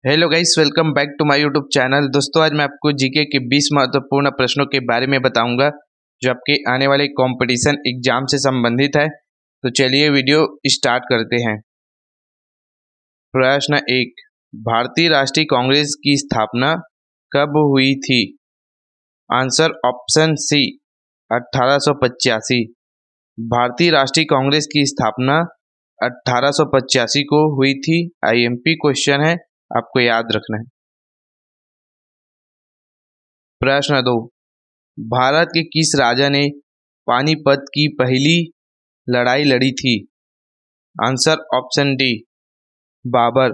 Hello guys, welcome back to my YouTube channel. दोस्तों, आज मैं आपको जीके के 20 महत्वपूर्ण प्रश्नों के बारे में बताऊंगा जो आपके आने वाले कंपटीशन एग्जाम से संबंधित है। तो चलिए वीडियो स्टार्ट करते हैं। प्रश्न 1, भारतीय राष्ट्रीय कांग्रेस की स्थापना कब हुई थी? Answer option C 1885। भारतीय राष्ट्रीय कांग्रेस की स्थापना 1885 को हुई थी। आईएमपी क्वेश्चन है, आपको याद रखना है। प्रश्न 2, भारत के किस राजा ने पानीपत की पहली लड़ाई लड़ी थी? Answer option D Babur.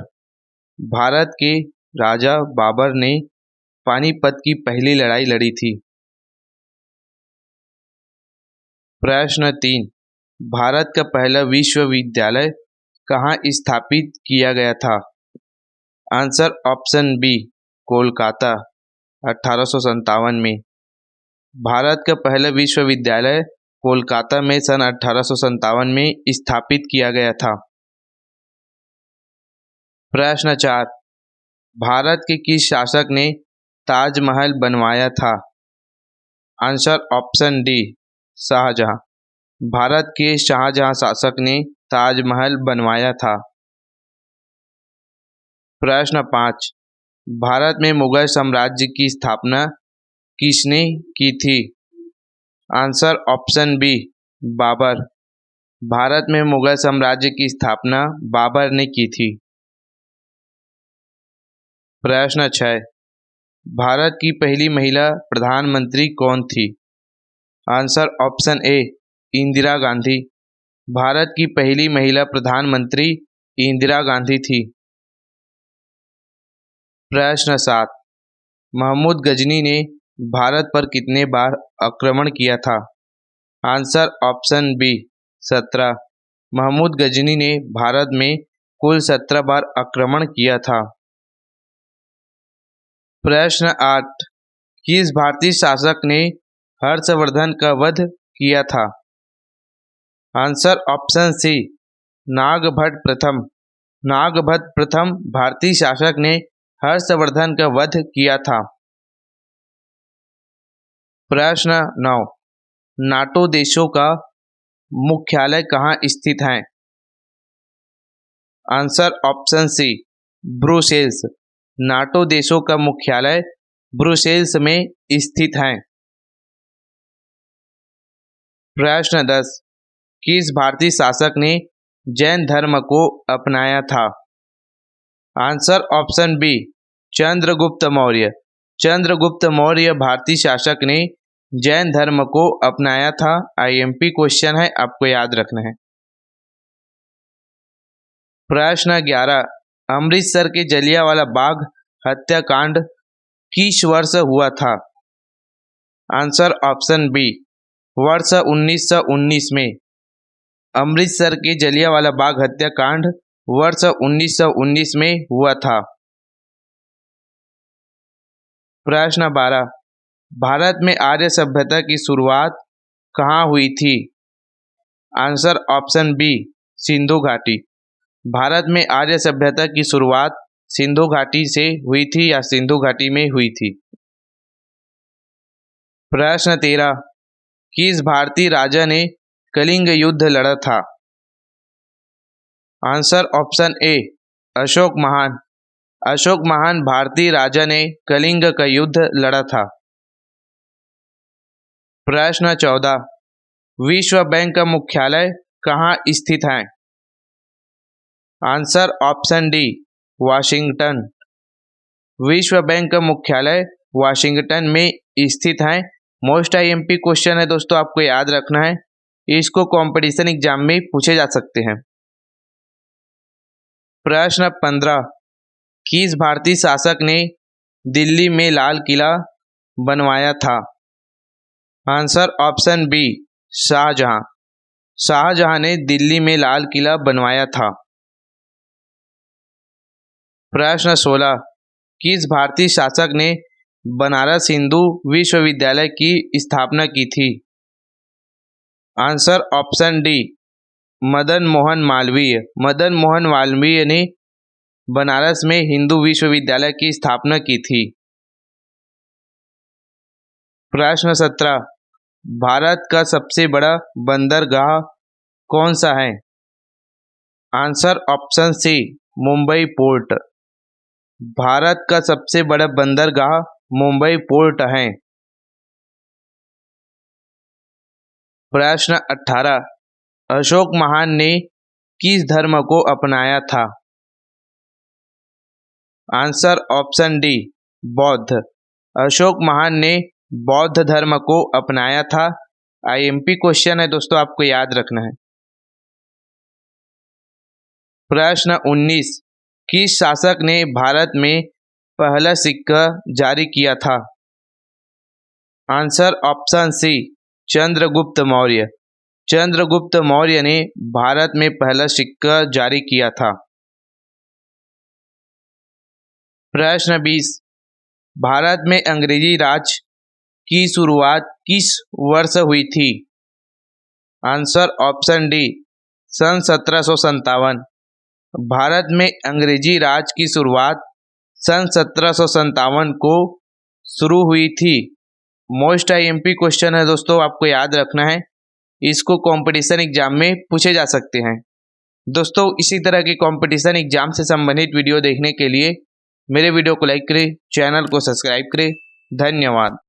Bharat के राजा बाबर ने पानीपत की पहली लड़ाई लड़ी थी। प्रश्न 3, भारत का पहला विश्वविद्यालय कहाँ स्थापित किया गया था? आंसर ऑप्शन बी कोलकाता 1857 में। भारत का पहला विश्वविद्यालय कोलकाता में सन 1857 में स्थापित किया गया था। प्रश्न 4, भारत के किस शासक ने ताजमहल बनवाया था? Answer option D Shahjahan. Bharat के शाहजहां शासक ने ताजमहल बनवाया था। प्रश्न 5, भारत में मुगल साम्राज्य की स्थापना किसने की थी? Answer option B Babur. Bharat में मुगल साम्राज्य की स्थापना बाबर ने की थी। प्रश्न 6, भारत की पहली महिला प्रधानमंत्री कौन थी? Answer option A Indira Gandhi. Bharat की पहली महिला प्रधानमंत्री इंदिरा गांधी थी। प्रश्न 7, महमूद गजनी ने भारत पर कितने बार आक्रमण किया था? Answer option B 17। Mahmud Ghazni ने भारत में कुल 17 बार आक्रमण किया था। प्रश्न 8, किस भारतीय शासक ने हर्षवर्धन का वध किया था? आंसर ऑप्शन सी नागभट्ट प्रथम। नागभट्ट प्रथम भारतीय शासक ने हर्षवर्धन का वध किया था। प्रश्न 9, नाटो देशों का मुख्यालय कहाँ स्थित है? Answer option C Brussels. NATO देशों का मुख्यालय ब्रुसेल्स में स्थित है। प्रश्न 10, किस भारतीय शासक ने जैन धर्म को अपनाया था? Answer option B Chandragupta Maurya. Chandragupta Maurya भारतीय शासक ने जैन धर्म को अपनाया था। आईएमपी क्वेश्चन है, आपको याद रखना है। प्रश्न 11, अमृतसर के जलियांवाला बाग हत्याकांड किस वर्ष हुआ था? आंसर ऑप्शन बी वर्ष 1919 में। अमृतसर के जलियांवाला बाग हत्याकांड वर्ष 1919 में हुआ था। प्रश्न 12, भारत में आर्य सभ्यता की शुरुआत कहाँ हुई थी? आंसर ऑप्शन बी सिंधु घाटी। भारत में आर्य सभ्यता की शुरुआत सिंधु घाटी से हुई थी या सिंधु घाटी में हुई थी। प्रश्न 13, किस भारतीय राजा ने कलिंग युद्ध लड़ा था? आंसर ऑप्शन ए अशोक महान। अशोक महान भारतीय राजा ने कलिंग का युद्ध लड़ा था। प्रश्न 14, विश्व बैंक का मुख्यालय कहाँ स्थित है? Answer option D Washington. विश्व बैंक का मुख्यालय वाशिंगटन में स्थित है। मोस्ट आईएमपी क्वेश्चन है दोस्तों, आपको याद रखना है। इसको कंपटीशन एग्जाम में पूछे जा सकते हैं। प्रश्न 15, किस भारतीय शासक ने दिल्ली में लाल किला बनवाया था? Answer option B Shahjahan. Shahjahan ने दिल्ली में लाल किला बनवाया था। प्रश्न 16, किस भारतीय शासक ने बनारस हिंदू विश्वविद्यालय की स्थापना की थी? Answer option D Madan Mohan Malviya. Madan Mohan Malviya ने बनारस में हिंदू विश्वविद्यालय की स्थापना की थी? प्रश्न 17, भारत का सबसे बड़ा बंदरगाह कौन सा है? Answer option C, Mumbai port. Bharat का सबसे बड़ा बंदरगाह मुंबई पोर्ट है। प्रश्न 18, अशोक महान ने किस धर्म को अपनाया था? आंसर ऑप्शन डी, बौद्ध। अशोक महान ने बौद्ध धर्म को अपनाया था। आईएमपी क्वेश्चन है दोस्तों, आपको याद रखना है। प्रश्न 19, किस शासक ने भारत में पहला सिक्का जारी किया था? Answer option C, Chandragupta Maurya. Chandragupta Maurya ने भारत में पहला सिक्का जारी किया था। प्रश्न 20, भारत में अंग्रेजी राज की शुरुआत किस वर्ष हुई थी? आंसर ऑप्शन डी, सन 1757। भारत में अंग्रेजी राज की शुरुआत सन 1757 को शुरू हुई थी। मोस्ट आईएमपी क्वेश्चन है दोस्तों, आपको याद रखना है। इसको कंपटीशन एग्जाम में पूछे जा सकते हैं। दोस्तों, इसी तरह के कंपटीशन एग्जाम से संबंधित वीडियो देखने के लिए मेरे वीडियो को लाइक करें, चैनल को सब्सक्राइब करें। धन्यवाद।